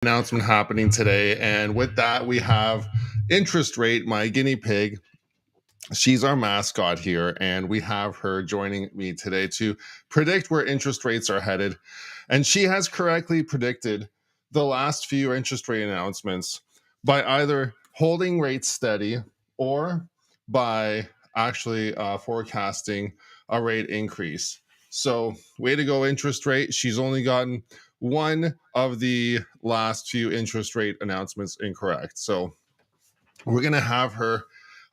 Announcement happening today, and with that we have interest rate, my guinea pig. She's our mascot here, and we have her joining me today to predict where interest rates are headed. And she has correctly predicted the last few interest rate announcements by either holding rates steady or by actually forecasting a rate increase. So, way to go, interest rate. She's only gotten one of the last few interest rate announcements incorrect. So, we're going to have her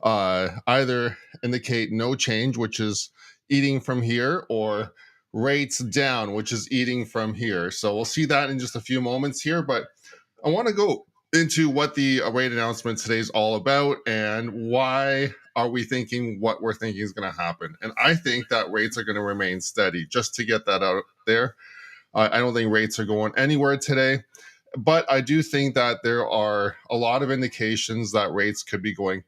either indicate no change, which is eating from here, or rates down, which is eating from here. So we'll see that in just a few moments here. But I want to go into what the rate announcement today is all about and why are we thinking what we're thinking is going to happen. And I think that rates are going to remain steady, just to get that out there. I don't think rates are going anywhere today. But I do think that there are a lot of indications that rates could be going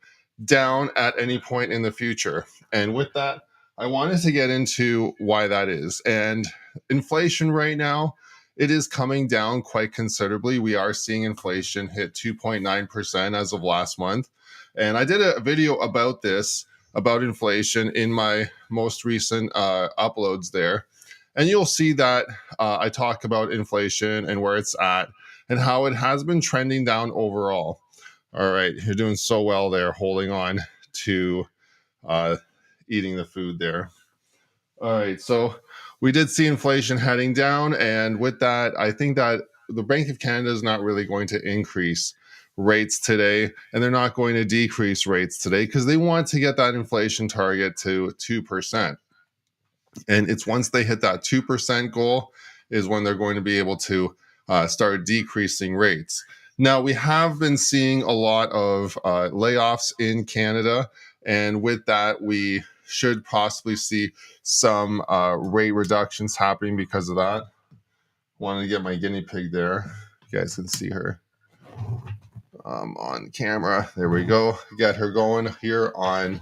down at any point in the future. And with that, I wanted to get into why that is. And inflation right now, it is coming down quite considerably. We are seeing inflation hit 2.9% as of last month. And I did a video about this, about inflation, in my most recent uploads there. And you'll see that I talk about inflation and where it's at and how it has been trending down overall. All right, you're doing so well there, holding on to eating the food there. All right, so we did see inflation heading down, and with that, I think that the Bank of Canada is not really going to increase rates today, and they're not going to decrease rates today because they want to get that inflation target to 2%. And it's once they hit that 2% goal is when they're going to be able to start decreasing rates. Now, we have been seeing a lot of layoffs in Canada, and with that, we should possibly see some rate reductions happening because of that. Wanted to get my guinea pig there. You guys can see her on camera. There we go. Get her going here on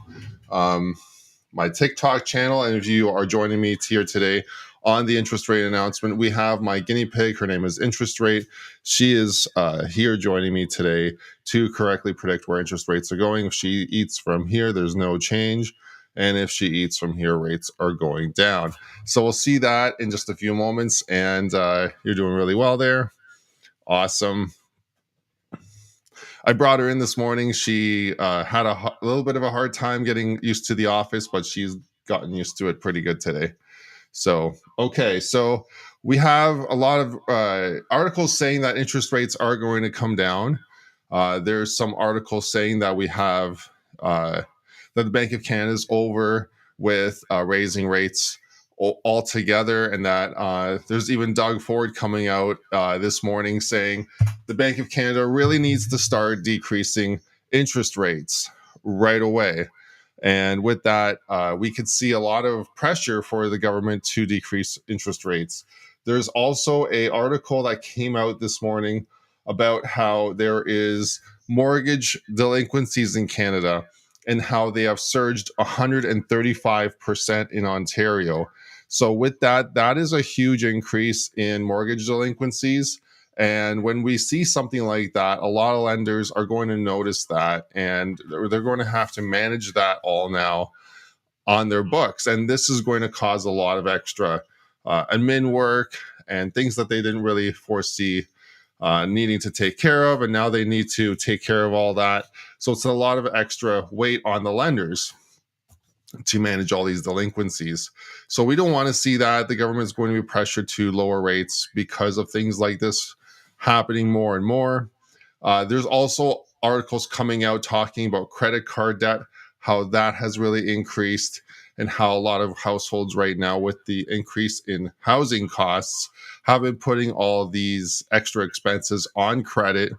my TikTok channel. And if you are joining me here today on the interest rate announcement, we have my guinea pig. Her name is Interest Rate. She is here joining me today to correctly predict where interest rates are going. If she eats from here, there's no change. And if she eats from here, rates are going down. So we'll see that in just a few moments. And you're doing really well there. Awesome. I brought her in this morning. She had a little bit of a hard time getting used to the office, but she's gotten used to it pretty good today. So, okay. So we have a lot of articles saying that interest rates are going to come down. There's some articles saying that we have that the Bank of Canada is over with raising rates altogether, and that there's even Doug Ford coming out this morning saying the Bank of Canada really needs to start decreasing interest rates right away. And with that, we could see a lot of pressure for the government to decrease interest rates. There's also an article that came out this morning about how there is mortgage delinquencies in Canada and how they have surged 135% in Ontario. So with that, that is a huge increase in mortgage delinquencies. And when we see something like that, a lot of lenders are going to notice that, and they're going to have to manage that all now on their books. And this is going to cause a lot of extra admin work and things that they didn't really foresee needing to take care of. And now they need to take care of all that. So it's a lot of extra weight on the lenders to manage all these delinquencies. So we don't want to see that. The government is going to be pressured to lower rates because of things like this happening more and more. There's also articles coming out talking about credit card debt, how that has really increased, and how a lot of households right now, with the increase in housing costs, have been putting all of these extra expenses on credit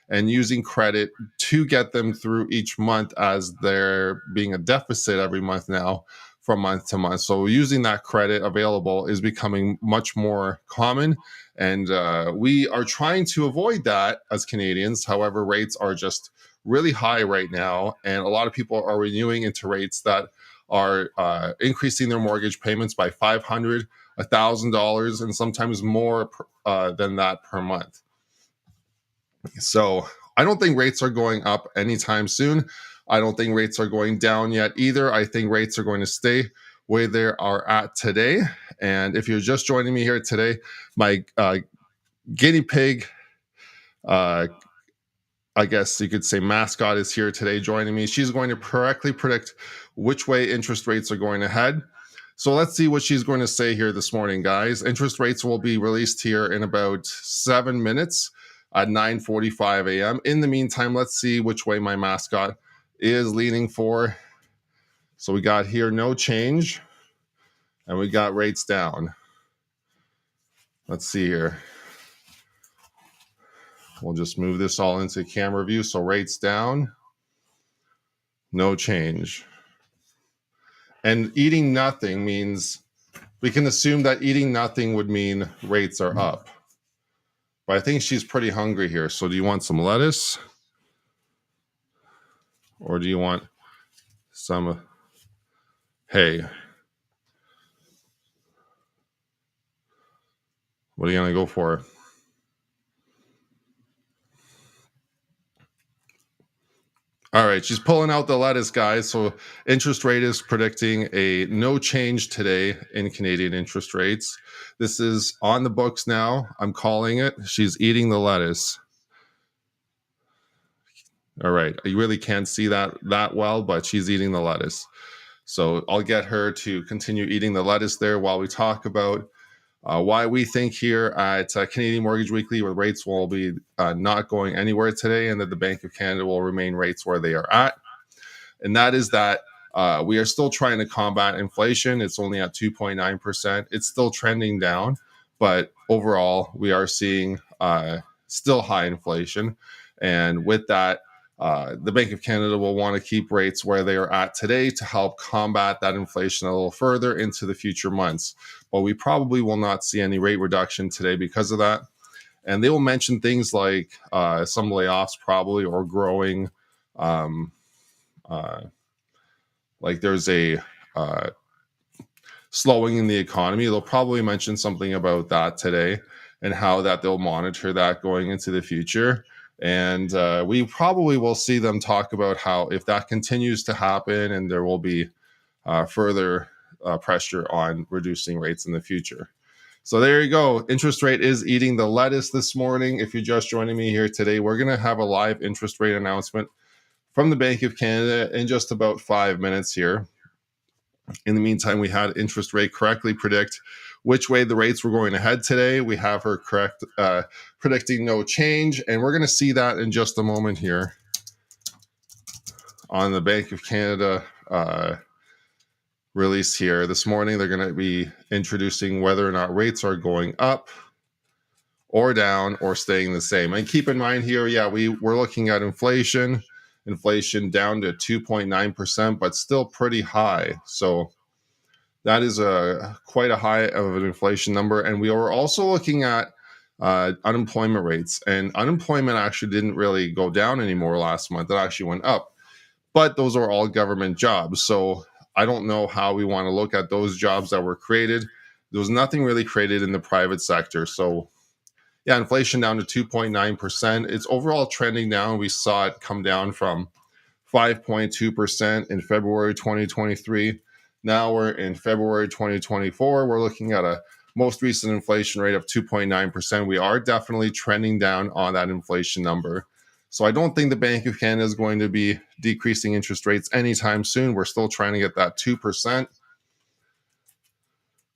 and using credit to get them through each month, as there being a deficit every month now from month to month. So using that credit available is becoming much more common. And we are trying to avoid that as Canadians. However, rates are just really high right now. And a lot of people are renewing into rates that are increasing their mortgage payments by $500, $1,000, and sometimes more than that per month. So I don't think rates are going up anytime soon. I don't think rates are going down yet either. I think rates are going to stay where they are at today. And if you're just joining me here today, my guinea pig, uh, I guess you could say mascot, is here today joining me. She's going to correctly predict which way interest rates are going to head. So let's see what she's going to say here this morning, guys. Interest rates will be released here in about 7 minutes at 9:45 a.m. In the meantime, let's see which way my mascot is leaning for. So we got here no change, and we got rates down. Let's see here. We'll just move this all into camera view. So rates down, no change. And eating nothing means, we can assume that eating nothing would mean rates are up. But I think she's pretty hungry here. So do you want some lettuce? Or do you want some hay? What are you going to go for? All right, she's pulling out the lettuce, guys. So interest rate is predicting a no change today in Canadian interest rates. This is on the books now. I'm calling it. She's eating the lettuce. All right, you really can't see that well, but she's eating the lettuce. So I'll get her to continue eating the lettuce there while we talk about why we think here at Canadian Mortgage Weekly, where rates will be not going anywhere today, and that the Bank of Canada will remain rates where they are at. And that is that we are still trying to combat inflation. It's only at 2.9%. It's still trending down, but overall, we are seeing still high inflation. And with that, the Bank of Canada will want to keep rates where they are at today to help combat that inflation a little further into the future months. But we probably will not see any rate reduction today because of that. And they will mention things like some layoffs probably, or growing, like there's a slowing in the economy. They'll probably mention something about that today and how that they'll monitor that going into the future. And we probably will see them talk about how if that continues to happen, and there will be further pressure on reducing rates in the future. So there you go. Interest rate is eating the lettuce this morning. If you're just joining me here today, we're going to have a live interest rate announcement from the Bank of Canada in just about 5 minutes here. In the meantime, we had interest rate correctly predict which way the rates were going to head today. We have her correct predicting no change, and we're going to see that in just a moment here on the Bank of Canada release here this morning. They're going to be introducing whether or not rates are going up or down or staying the same. And keep in mind here, we're looking at inflation down to 2.9%, but still pretty high. So that is quite a high of an inflation number. And we were also looking at unemployment rates, and unemployment actually didn't really go down anymore last month. It actually went up, but those are all government jobs. So I don't know how we want to look at those jobs that were created. There was nothing really created in the private sector. So yeah, inflation down to 2.9%. It's overall trending down. We saw it come down from 5.2% in February 2023. Now we're in February 2024. We're looking at a most recent inflation rate of 2.9%. We are definitely trending down on that inflation number. So I don't think the Bank of Canada is going to be decreasing interest rates anytime soon. We're still trying to get that 2%.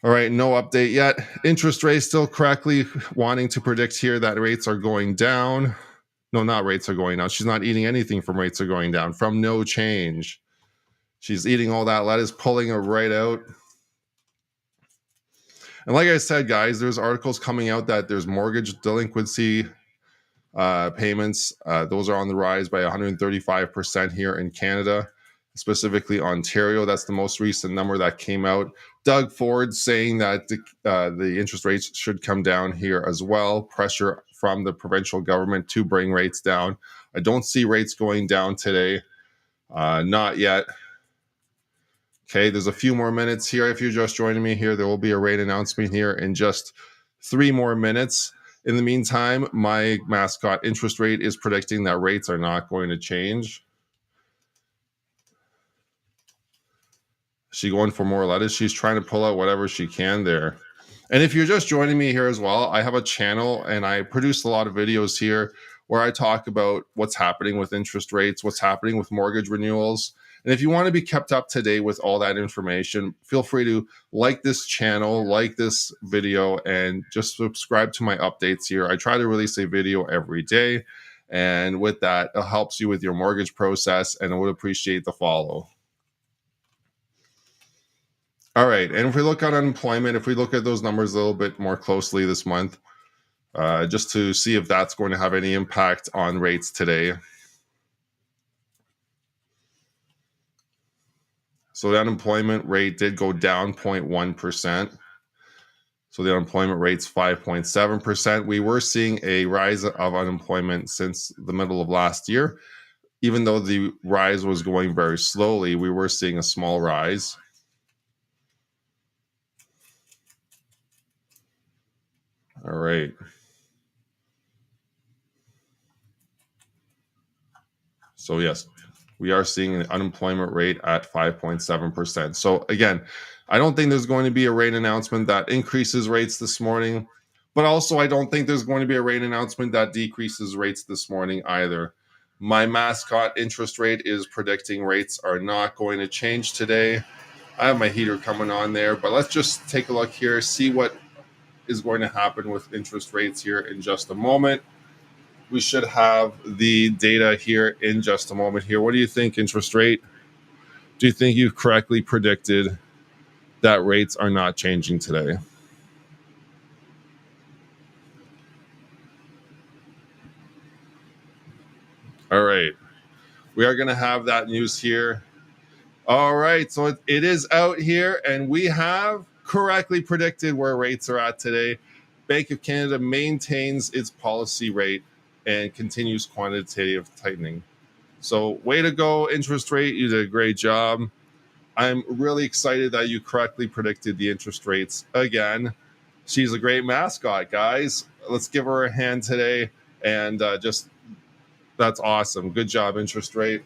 All right, no update yet. Interest rates still correctly wanting to predict here that rates are going down. No, not rates are going down. She's not eating anything from rates are going down, from no change. She's eating all that lettuce, pulling it right out. And like I said, guys, there's articles coming out that there's mortgage delinquency payments. Those are on the rise by 135% here in Canada, specifically Ontario. That's the most recent number that came out. Doug Ford saying that the interest rates should come down here as well. Pressure from the provincial government to bring rates down. I don't see rates going down today. Not yet. Okay, there's a few more minutes here. If you're just joining me here, there will be a rate announcement here in just 3 more minutes. In the meantime, my mascot interest rate is predicting that rates are not going to change. She going for more lettuce. She's trying to pull out whatever she can there. And if you're just joining me here as well, I have a channel and I produce a lot of videos here where I talk about what's happening with interest rates, what's happening with mortgage renewals. And if you want to be kept up to date with all that information, feel free to like this channel, like this video, and just subscribe to my updates here. I try to release a video every day. And with that, it helps you with your mortgage process, and I would appreciate the follow. All right. And if we look at unemployment, if we look at those numbers a little bit more closely this month, just to see if that's going to have any impact on rates today. So the unemployment rate did go down 0.1%. So the unemployment rate's 5.7%. We were seeing a rise of unemployment since the middle of last year. Even though the rise was going very slowly, we were seeing a small rise. All right. So yes, we are seeing an unemployment rate at 5.7%. So again, I don't think there's going to be a rate announcement that increases rates this morning, but also I don't think there's going to be a rate announcement that decreases rates this morning either. My mascot interest rate is predicting rates are not going to change today. I have my heater coming on there, but let's just take a look here, see what is going to happen with interest rates here in just a moment. We should have the data here in just a moment here. What do you think, interest rate? Do you think you've correctly predicted that rates are not changing today? All right. We are going to have that news here. All right. So it is out here, and we have correctly predicted where rates are at today. Bank of Canada maintains its policy rate and continues quantitative tightening. So, way to go, interest rate. You did a great job. I'm really excited that you correctly predicted the interest rates again. She's a great mascot, guys. Let's give her a hand today. And that's awesome. Good job, interest rate.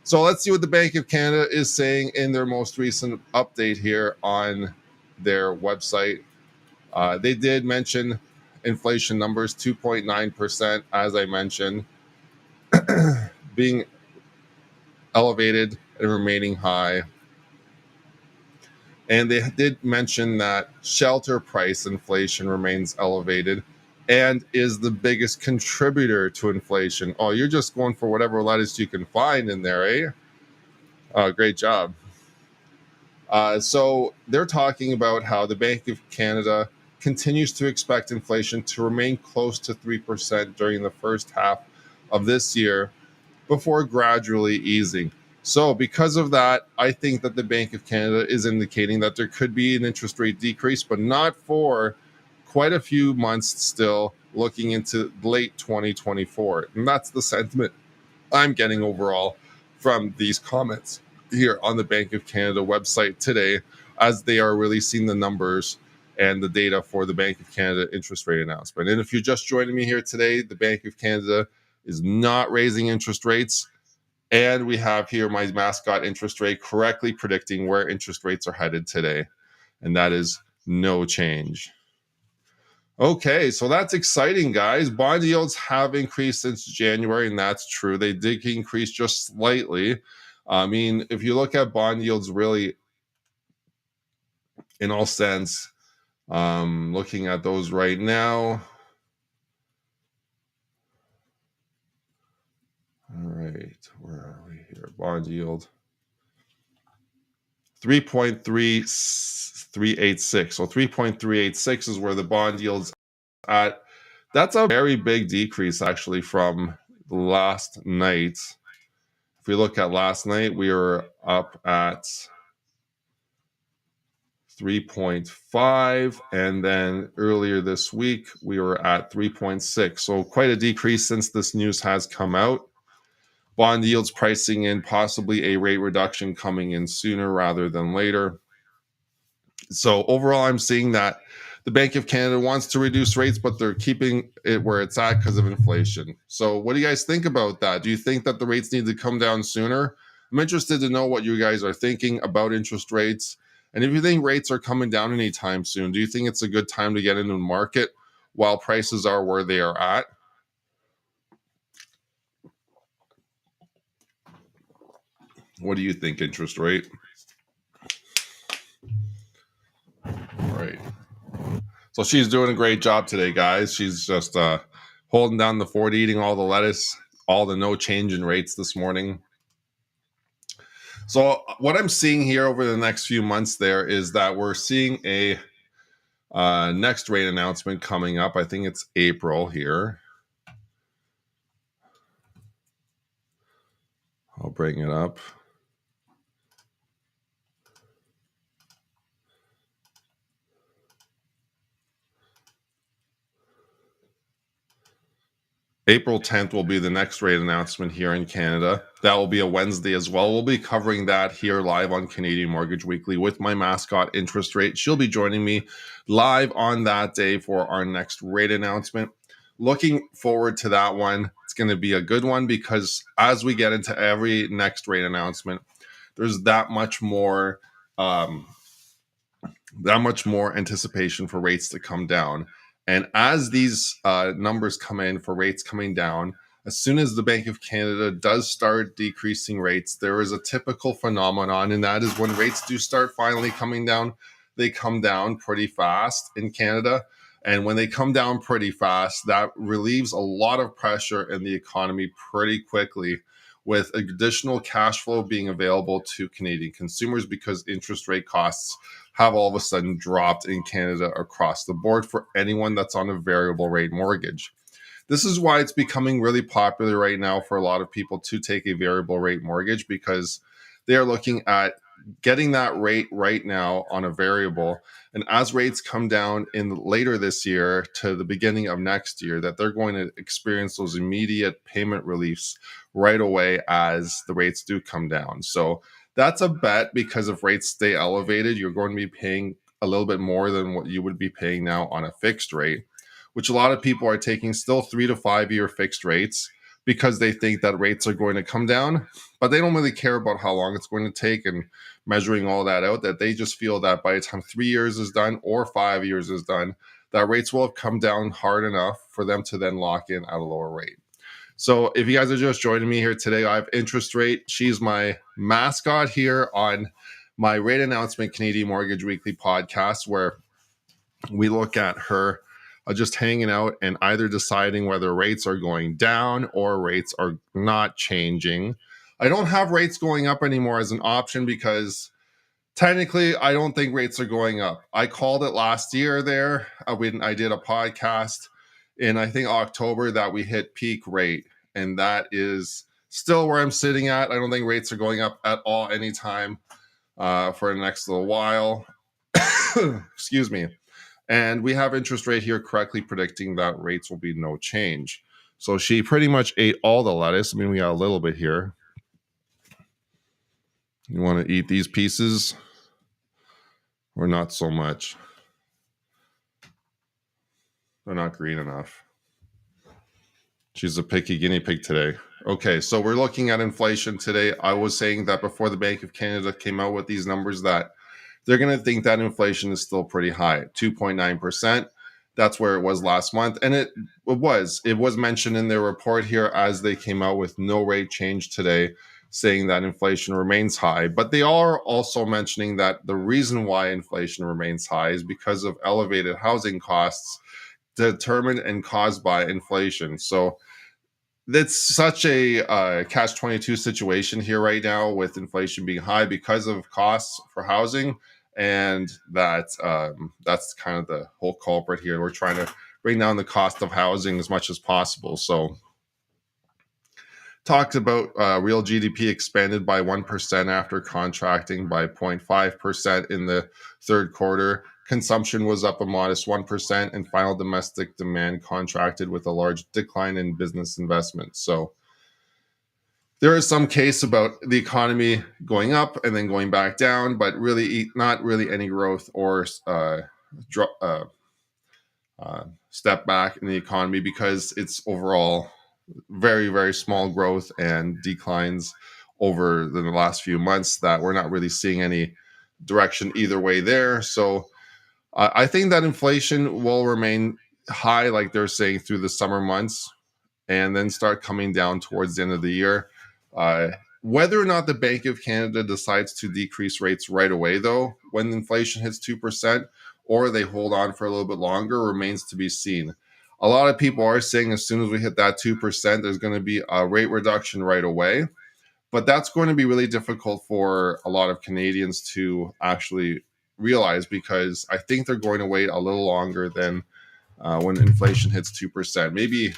So let's see what the Bank of Canada is saying in their most recent update here on their website. They did mention inflation numbers, 2.9%, as I mentioned, being elevated and remaining high. And they did mention that shelter price inflation remains elevated and is the biggest contributor to inflation. Oh, you're just going for whatever lettuce you can find in there, eh? Great job. So they're talking about how the Bank of Canada continues to expect inflation to remain close to 3% during the first half of this year before gradually easing. So because of that, I think that the Bank of Canada is indicating that there could be an interest rate decrease, but not for quite a few months still, looking into late 2024. And that's the sentiment I'm getting overall from these comments here on the Bank of Canada website today, as they are releasing the numbers and the data for the Bank of Canada interest rate announcement. And if you're just joining me here today, the Bank of Canada is not raising interest rates. And we have here my mascot interest rate correctly predicting where interest rates are headed today. And that is no change. Okay, so that's exciting, guys. Bond yields have increased since January, and that's true. They did increase just slightly. I mean, if you look at bond yields really in all sense, looking at those right now. All right, where are we here? Bond yield 3.3386. So 3.386 is where the bond yield's at. That's a very big decrease actually from last night. If we look at last night, we were up at 3.5, and then earlier this week we were at 3.6. So quite a decrease since this news has come out. Bond yields pricing in possibly a rate reduction coming in sooner rather than later. So overall, I'm seeing that The Bank of Canada wants to reduce rates, but they're keeping it where it's at because of inflation. So, what do you guys think about that? Do you think that the rates need to come down sooner? I'm interested to know what you guys are thinking about interest rates. And if you think rates are coming down anytime soon, do you think it's a good time to get into the market while prices are where they are at? What do you think, interest rate? Right. So she's doing a great job today, guys. She's just holding down the fort, eating all the lettuce, all the no change in rates this morning. So what I'm seeing here over the next few months there is that we're seeing a next rate announcement coming up. I think it's April here. I'll bring it up. April 10th will be the next rate announcement here in Canada. That will be a Wednesday as well. We'll be covering that here live on Canadian Mortgage Weekly with my mascot, Interest Rate. She'll be joining me live on that day for our next rate announcement. Looking forward to that one. It's going to be a good one because as we get into every next rate announcement, there's that much more anticipation for rates to come down. And as these numbers come in for rates coming down, as soon as the Bank of Canada does start decreasing rates, there is a typical phenomenon, and that is when rates do start finally coming down, they come down pretty fast in Canada. And when they come down pretty fast, that relieves a lot of pressure in the economy pretty quickly, with additional cash flow being available to Canadian consumers because interest rate costs have all of a sudden dropped in Canada across the board for anyone that's on a variable rate mortgage. This is why it's becoming really popular right now for a lot of people to take a variable rate mortgage, because they are looking at getting that rate right now on a variable. And as rates come down in later this year to the beginning of next year, that they're going to experience those immediate payment reliefs right away as the rates do come down. So that's a bet, because if rates stay elevated, you're going to be paying a little bit more than what you would be paying now on a fixed rate, which a lot of people are taking still 3 to 5 year fixed rates because they think that rates are going to come down, but they don't really care about how long it's going to take and measuring all that out, that they just feel that by the time 3 years is done or 5 years is done, that rates will have come down hard enough for them to then lock in at a lower rate. So if you guys are just joining me here today, I have Interest Rate. She's my mascot here on my Rate Announcement Canadian Mortgage Weekly podcast, where we look at her just hanging out and either deciding whether rates are going down or rates are not changing. I don't have rates going up anymore as an option because technically I don't think rates are going up. I called it last year there when I did a podcast in, I think, October, that we hit peak rate, and that is still where I'm sitting at. I don't think rates are going up at all anytime for the next little while. Excuse me. And we have Interest Rate here correctly predicting that rates will be no change. So she pretty much ate all the lettuce. I mean, we got a little bit here. You want to eat these pieces or not so much? They're not green enough. She's a picky guinea pig today. Okay, so we're looking at inflation today. I was saying that before the Bank of Canada came out with these numbers, that they're going to think that inflation is still pretty high, 2.9%. That's where it was last month. And it was mentioned in their report here as they came out with no rate change today, saying that inflation remains high. But they are also mentioning that the reason why inflation remains high is because of elevated housing costs determined and caused by inflation. So it's such a catch-22 situation here right now, with inflation being high because of costs for housing. And that's kind of the whole culprit here. We're trying to bring down the cost of housing as much as possible. So talked about real GDP expanded by 1% after contracting by 0.5% in the third quarter. Consumption was up a modest 1%, and final domestic demand contracted with a large decline in business investment. So there is some case about the economy going up and then going back down, but really not really any growth or step back in the economy because it's overall very, very small growth and declines over the last few months that we're not really seeing any direction either way there. So I think that inflation will remain high, like they're saying, through the summer months and then start coming down towards the end of the year. Uh, Whether or not the Bank of Canada decides to decrease rates right away, though, when inflation hits 2%, or they hold on for a little bit longer, remains to be seen. A lot of people are saying as soon as we hit that 2%, there's going to be a rate reduction right away. But that's going to be really difficult for a lot of Canadians to actually realize because I think they're going to wait a little longer than when inflation hits 2%.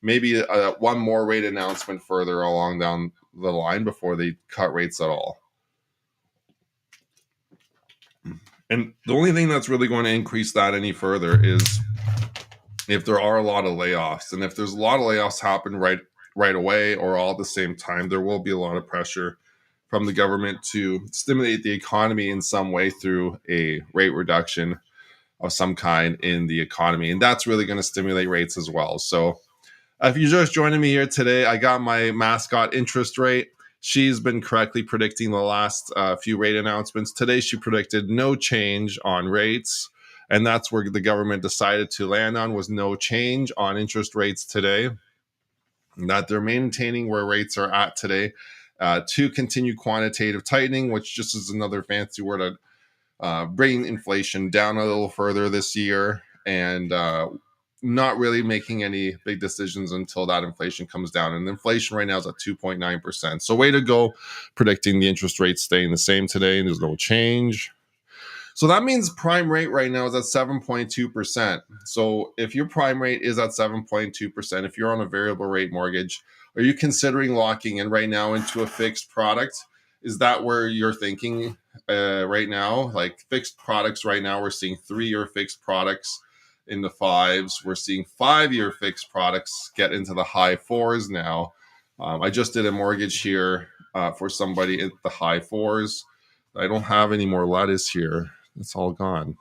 Maybe one more rate announcement further along down the line before they cut rates at all. And the only thing that's really going to increase that any further is if there are a lot of layoffs. And if there's a lot of layoffs happen right away or all at the same time, there will be a lot of pressure from the government to stimulate the economy in some way through a rate reduction of some kind in the economy. And that's really going to stimulate rates as well. So if you're just joining me here today, I got my mascot interest rate. She's been correctly predicting the last few rate announcements. Today, she predicted no change on rates. And that's where the government decided to land on, was no change on interest rates today. And that they're maintaining where rates are at today to continue quantitative tightening, which just is another fancy word of bringing inflation down a little further this year. And not really making any big decisions until that inflation comes down. And inflation right now is at 2.9%. So way to go predicting the interest rate staying the same today and there's no change. So that means prime rate right now is at 7.2%. So if your prime rate is at 7.2%, if you're on a variable rate mortgage, are you considering locking in right now into a fixed product? Is that where you're thinking right now? Like fixed products right now, we're seeing 3-year fixed products in the 5s. We're seeing 5-year fixed products get into the high 4s now. I just did a mortgage here for somebody at the high 4s. I don't have any more lettuce here. It's all gone.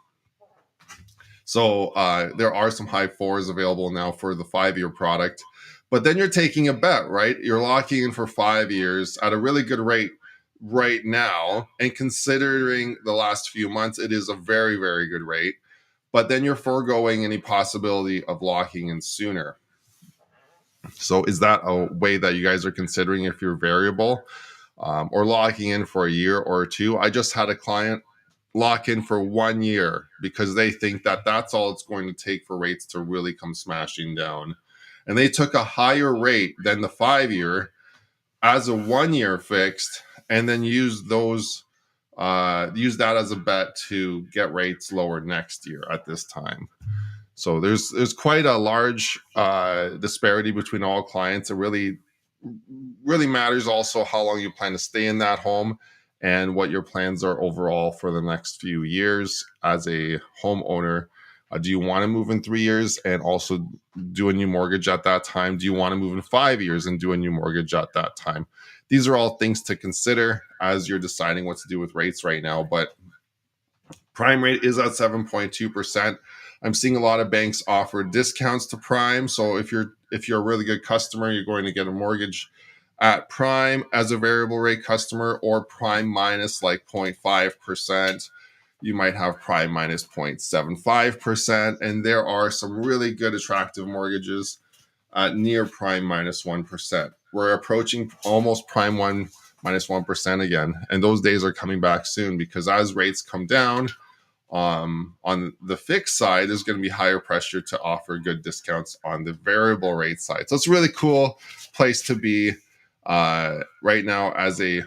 So there are some high 4s available now for the 5-year product. But then you're taking a bet, right? You're locking in for 5 years at a really good rate right now. And considering the last few months, it is a very, very good rate. But then you're foregoing any possibility of locking in sooner. So is that a way that you guys are considering if you're variable or locking in for a year or two? I just had a client lock in for 1 year because they think that that's all it's going to take for rates to really come smashing down. And they took a higher rate than the 5-year as a 1-year fixed and then used that as a bet to get rates lower next year at this time. So there's quite a large disparity between all clients. It really matters also how long you plan to stay in that home and what your plans are overall for the next few years as a homeowner. Do you want to move in 3 years and also do a new mortgage at that time? Do you want to move in 5 years and do a new mortgage at that time? These are all things to consider as you're deciding what to do with rates right now. But prime rate is at 7.2%. I'm seeing a lot of banks offer discounts to prime. So if you're a really good customer, you're going to get a mortgage at prime as a variable rate customer, or prime minus like 0.5%. You might have prime minus 0.75%. And there are some really good attractive mortgages at near prime minus 1%. We're approaching almost prime 1 minus 1% again. And those days are coming back soon because as rates come down, on the fixed side, there's going to be higher pressure to offer good discounts on the variable rate side. So it's a really cool place to be right now as a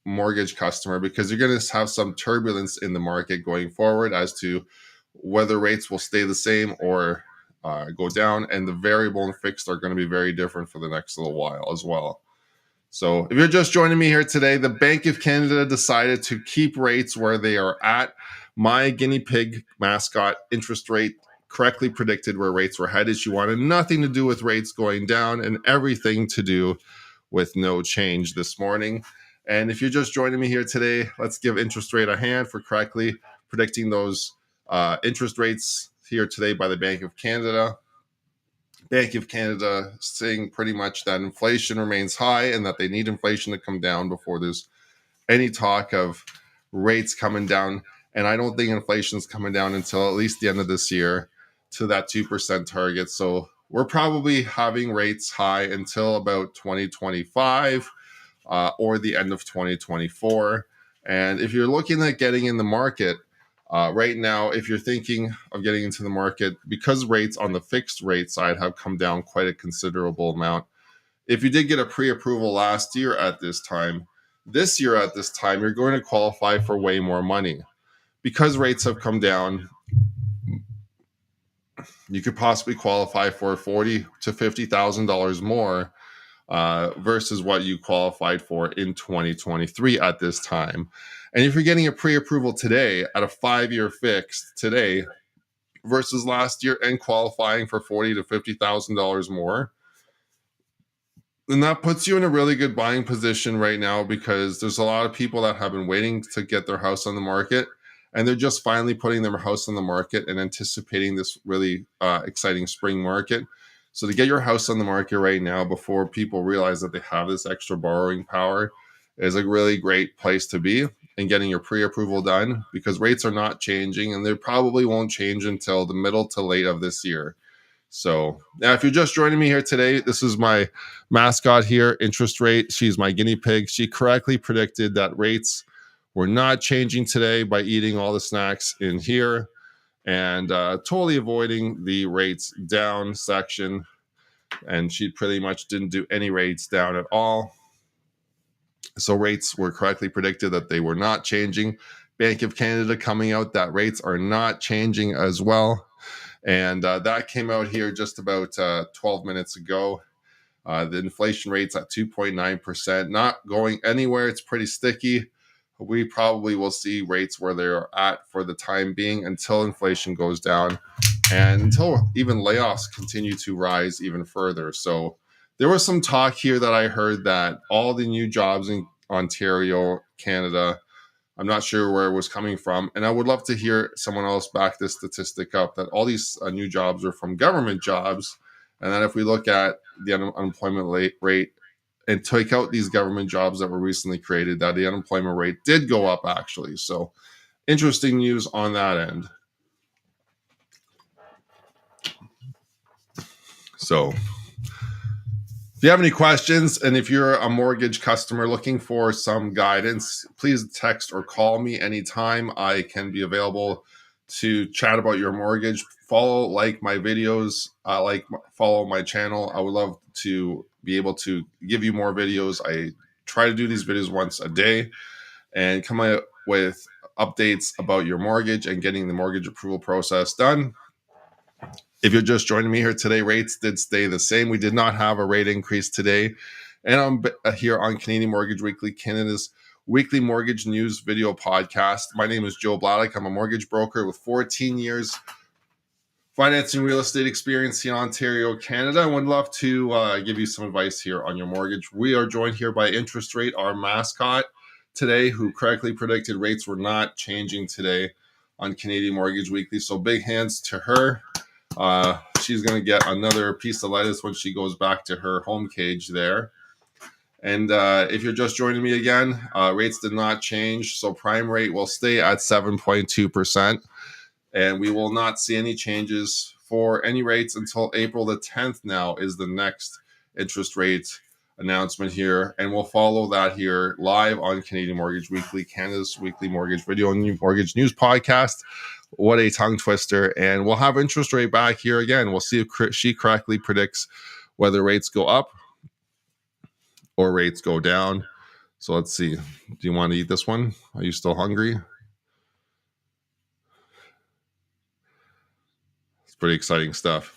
mortgage customer, because you're going to have some turbulence in the market going forward as to whether rates will stay the same or go down. And the variable and fixed are going to be very different for the next little while as well. So if you're just joining me here today, the Bank of Canada decided to keep rates where they are at. My guinea pig mascot interest rate correctly predicted where rates were headed. She wanted nothing to do with rates going down and everything to do with no change this morning. And if you're just joining me here today, let's give interest rate a hand for correctly predicting those interest rates here today by the Bank of Canada. Bank of Canada saying pretty much that inflation remains high and that they need inflation to come down before there's any talk of rates coming down. And I don't think inflation is coming down until at least the end of this year to that 2% target. So we're probably having rates high until about 2025 or the end of 2024. And if you're looking at getting in the market, right now, if you're thinking of getting into the market, because rates on the fixed rate side have come down quite a considerable amount, if you did get a pre-approval last year at this time, this year at this time, you're going to qualify for way more money. Because rates have come down, you could possibly qualify for $40,000 to $50,000 more versus what you qualified for in 2023 at this time. And if you're getting a pre-approval today at a 5-year fixed today versus last year and qualifying for $40,000 to $50,000 more, then that puts you in a really good buying position right now, because there's a lot of people that have been waiting to get their house on the market, and they're just finally putting their house on the market and anticipating this really exciting spring market. So to get your house on the market right now before people realize that they have this extra borrowing power is a really great place to be, and getting your pre-approval done, because rates are not changing, and they probably won't change until the middle to late of this year. So now, if you're just joining me here today, this is my mascot here, Interest Rate. She's my guinea pig. She correctly predicted that rates were not changing today by eating all the snacks in here and totally avoiding the rates down section. And she pretty much didn't do any rates down at all. So rates were correctly predicted that they were not changing. Bank of Canada coming out that rates are not changing as well. And that came out here just about 12 minutes ago. The inflation rate's at 2.9%, not going anywhere. It's pretty sticky. We probably will see rates where they're at for the time being until inflation goes down and until even layoffs continue to rise even further. So there was some talk here that I heard that all the new jobs in Ontario, Canada, I'm not sure where it was coming from, and I would love to hear someone else back this statistic up, that all these new jobs are from government jobs. And then if we look at the unemployment rate and take out these government jobs that were recently created, that the unemployment rate did go up actually. So interesting news on that end. So if you have any questions, and if you're a mortgage customer looking for some guidance, please text or call me anytime. I can be available to chat about your mortgage. Like my videos, follow my channel. I would love to be able to give you more videos. I try to do these videos once a day and come out with updates about your mortgage and getting the mortgage approval process done. If you're just joining me here today, rates did stay the same. We did not have a rate increase today. And I'm here on Canadian Mortgage Weekly, Canada's weekly mortgage news video podcast. My name is Joe Bladdock. I'm a mortgage broker with 14 years financing real estate experience in Ontario, Canada. I would love to give you some advice here on your mortgage. We are joined here by Interest Rate, our mascot today, who correctly predicted rates were not changing today on Canadian Mortgage Weekly. So big hands to her. She's going to get another piece of lettuce when she goes back to her home cage there. And if you're just joining me again, rates did not change. So prime rate will stay at 7.2%. And we will not see any changes for any rates until April the 10th now is the next interest rate announcement here. And we'll follow that here live on Canadian Mortgage Weekly, Canada's weekly mortgage video and mortgage news podcast. What a tongue twister. And we'll have interest rate back here again. We'll see if she correctly predicts whether rates go up or rates go down. So let's see. Do you want to eat this one? Are you still hungry? It's pretty exciting stuff.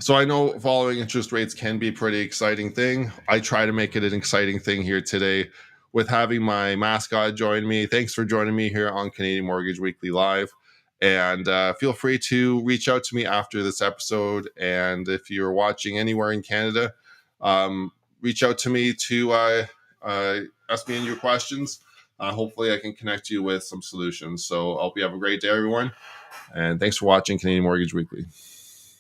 So I know following interest rates can be a pretty exciting thing. I try to make it an exciting thing here today with having my mascot join me. Thanks for joining me here on Canadian Mortgage Weekly Live. And feel free to reach out to me after this episode. And if you're watching anywhere in Canada, reach out to me to ask me any of your questions. Hopefully I can connect you with some solutions. So I hope you have a great day, everyone. And thanks for watching Canadian Mortgage Weekly.